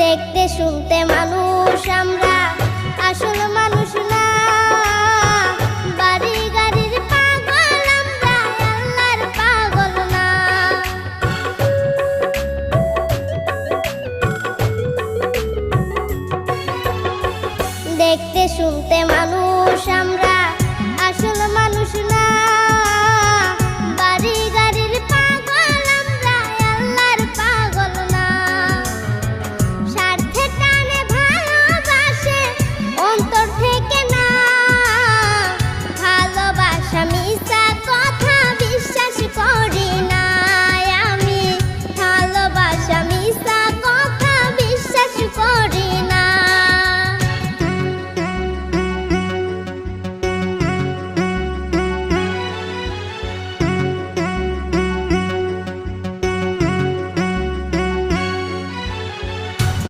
দেখতে শুনতে মানুষ আমরা, আসল মানুষ না। বাড়ি গাড়ির পাগল আমরা, আল্লাহর পাগল না। দেখতে শুনতে মানুষ আমরা,